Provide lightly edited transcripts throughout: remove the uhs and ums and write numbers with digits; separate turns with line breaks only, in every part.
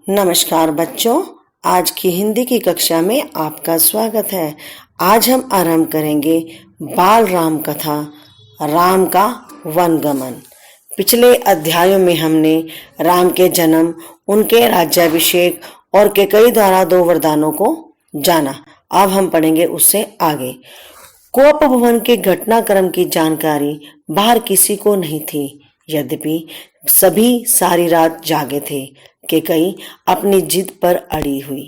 नमस्कार बच्चों, आज की हिंदी की कक्षा में आपका स्वागत है। आज हम आरंभ करेंगे बाल राम कथा राम का वनगमन। पिछले अध्यायों में हमने राम के जन्म, उनके राज्याभिषेक और कैकेयी द्वारा 2 वरदानों को जाना। अब हम पढ़ेंगे उससे आगे। कोप भवन के घटनाक्रम की जानकारी बाहर किसी को नहीं थी, यद्यपि सभी सारी रात जागे थे। कैकेयी अपनी जिद पर अड़ी हुई।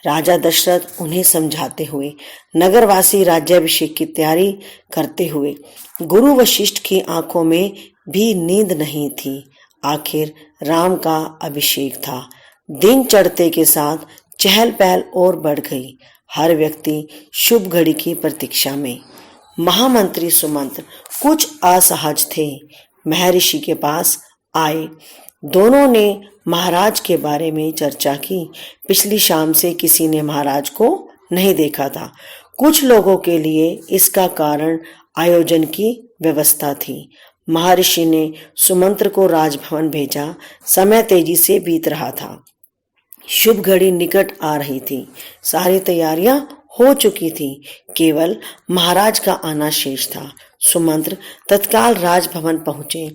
राजा दशरथ उन्हें समझाते हुए, नगरवासी राज्याभिषेक की तैयारी करते हुए, गुरु वशिष्ठ की आंखों में भी नींद नहीं थी। आखिर राम का अभिषेक था। दिन चढ़ते के साथ चहल पहल और बढ़ गई। हर व्यक्ति शुभ घड़ी की प्रतीक्षा में। महामंत्री सुमंत्र कुछ असहज थे। महर्षि के पास आए। दोनों ने महाराज के बारे में चर्चा की। पिछली शाम से किसी ने महाराज को नहीं देखा था। कुछ लोगों के लिए इसका कारण आयोजन की व्यवस्था थी। महर्षि ने सुमंत्र को राजभवन भेजा। समय तेजी से बीत रहा था। शुभ घड़ी निकट आ रही थी। सारी तैयारियां हो चुकी थी। केवल महाराज का आना शेष था। सुमंत्र तत्काल राजभवन पहुंचे।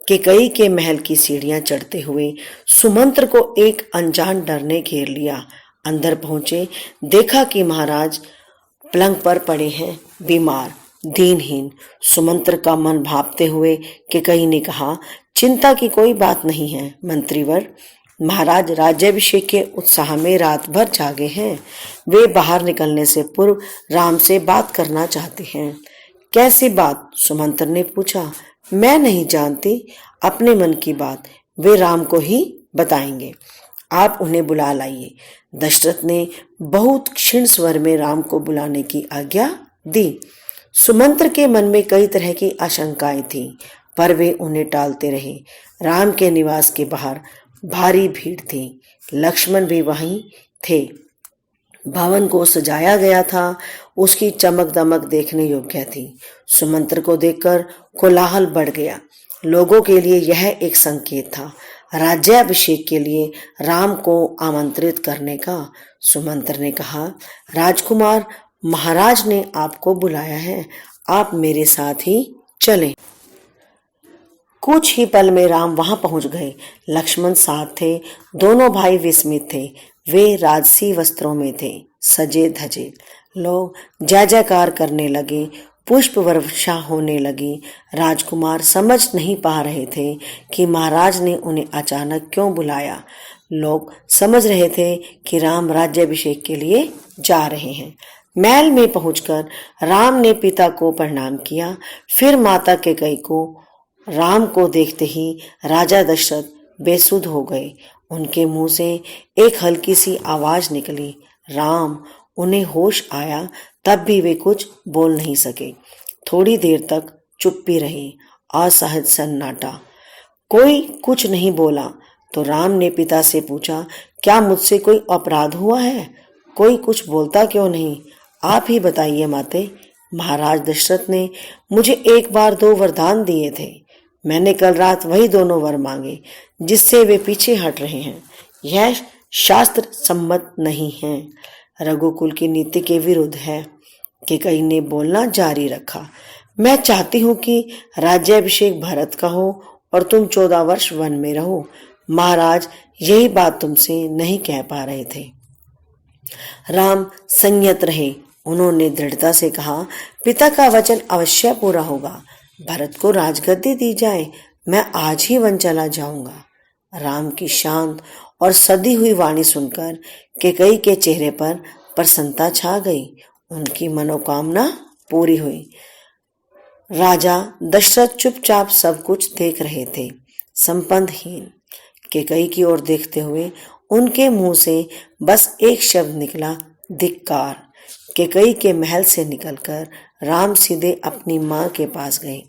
कैकेयी के महल की सीढ़ियां चढ़ते हुए सुमंत्र को एक अनजान डर ने घेर लिया। अंदर पहुंचे, देखा कि महाराज पलंग पर पड़े हैं, बीमार, दीनहीन। सुमंत्र का मन भांपते हुए कैकेयी ने कहा, चिंता की कोई बात नहीं है मंत्रीवर। महाराज राज्याभिषेक के उत्साह में रात भर जागे हैं। वे बाहर निकलने से पूर्व राम से बात करना चाहते हैं। कैसी बात? सुमंत्र ने पूछा। मैं नहीं जानती, अपने मन की बात वे राम को ही बताएंगे। आप उन्हें बुला लाइए। दशरथ ने बहुत क्षीण स्वर में राम को बुलाने की आज्ञा दी। सुमंत्र के मन में कई तरह की आशंकाएं थीं, पर वे उन्हें टालते रहे। राम के निवास के बाहर भारी भीड़ थी। लक्ष्मण भी वहीं थे। भवन को सजाया गया था। उसकी चमक दमक देखने योग्य थी। सुमंत्र को देखकर कोलाहल बढ़ गया। लोगों के लिए यह एक संकेत था, राज्याभिषेक के लिए राम को आमंत्रित करने का। सुमंत्र ने कहा, राजकुमार, महाराज ने आपको बुलाया है, आप मेरे साथ ही चलें। कुछ ही पल में राम वहां पहुंच गए। लक्ष्मण साथ थे। दोनों भाई विस्मित थे। वे राजसी वस्त्रों में थे, सजे धजे। लोग जय जयकार करने लगे। पुष्प वर्षा होने लगी। राजकुमार समझ नहीं पा रहे थे कि महाराज ने उन्हें अचानक क्यों बुलाया। लोग समझ रहे थे कि राम राज्याभिषेक के लिए जा रहे हैं। महल में पहुंचकर राम ने पिता को प्रणाम किया, फिर माता कैकेयी को। राम को देखते ही राजा दशरथ बेसुध हो गए। उनके मुंह से एक हल्की सी आवाज निकली, राम। उन्हें होश आया, तब भी वे कुछ बोल नहीं सके। थोड़ी देर तक चुप्पी रही, असहज सन्नाटा। कोई कुछ नहीं बोला तो राम ने पिता से पूछा, क्या मुझसे कोई अपराध हुआ है? कोई कुछ बोलता क्यों नहीं? आप ही बताइए माते। महाराज दशरथ ने मुझे एक बार 2 वरदान दिए थे। मैंने कल रात वही दोनों वर मांगे, जिससे वे पीछे हट रहे हैं। यह शास्त्र सम्मत नहीं है, रघुकुल की नीति के विरुद्ध है। कैकेयी ने बोलना जारी रखा, मैं चाहती हूँ कि राज्याभिषेक भरत का हो और तुम 14 वर्ष वन में रहो। महाराज यही बात तुमसे नहीं कह पा रहे थे। राम संयत रहे। उन्होंने दृढ़ता से कहा, पिता का वचन अवश्य पूरा होगा। भरत को राजगद्दी दी जाए। मैं आज ही वन चला जाऊंगा। राम की शांत और सदी हुई वाणी सुनकर कैकेयी के चेहरे पर प्रसन्नता छा गई। उनकी मनोकामना पूरी हुई। राजा दशरथ चुपचाप सब कुछ देख रहे थे, संबंधहीन। कैकेयी की ओर देखते हुए उनके मुंह से बस एक शब्द निकला, धिक्कार। कैकेयी के महल से निकलकर राम सीधे अपनी माँ के पास गए।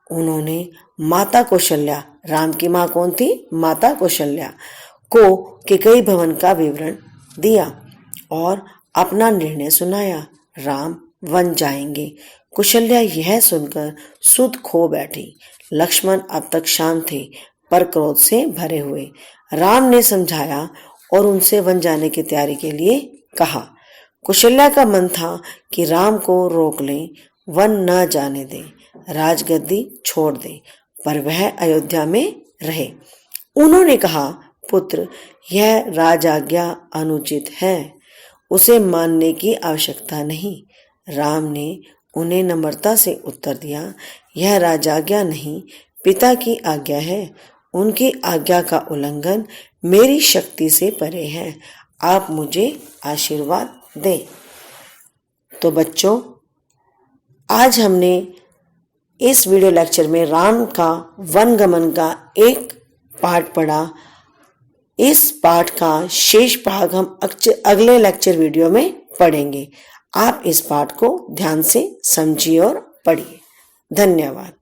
उन्होंने माता कौशल्या, राम की माँ कौन थी? माता कौशल्या को कैकेयी भवन का विवरण दिया और अपना निर्णय सुनाया। राम वन जाएंगे। कौशल्या यह सुनकर सुध खो बैठी। लक्ष्मण अब तक शांत थे, पर क्रोध से भरे हुए। राम ने समझाया, और उनसे वन जाने की तैयारी के लिए कहा। कौशल्या का मन था कि राम को रोक लें, वन न जाने दें, राजगद्दी छोड़ दें, पर वह अयोध्या में रहे। उन्होंने कहा, पुत्र, यह राजआज्ञा अनुचित है, उसे मानने की आवश्यकता नहीं। राम ने उन्हें नम्रता से उत्तर दिया, यह राजआज्ञा नहीं, पिता की आज्ञा है। उनकी आज्ञा का उल्लंघन मेरी शक्ति से परे है। आप मुझे आशीर्वाद दें। तो बच्चों, आज हमने इस वीडियो लेक्चर में राम का वनगमन का एक पाठ पढ़ा। इस पाठ का शेष भाग हम अगले लेक्चर वीडियो में पढ़ेंगे। आप इस पाठ को ध्यान से समझिए और पढ़िए। धन्यवाद।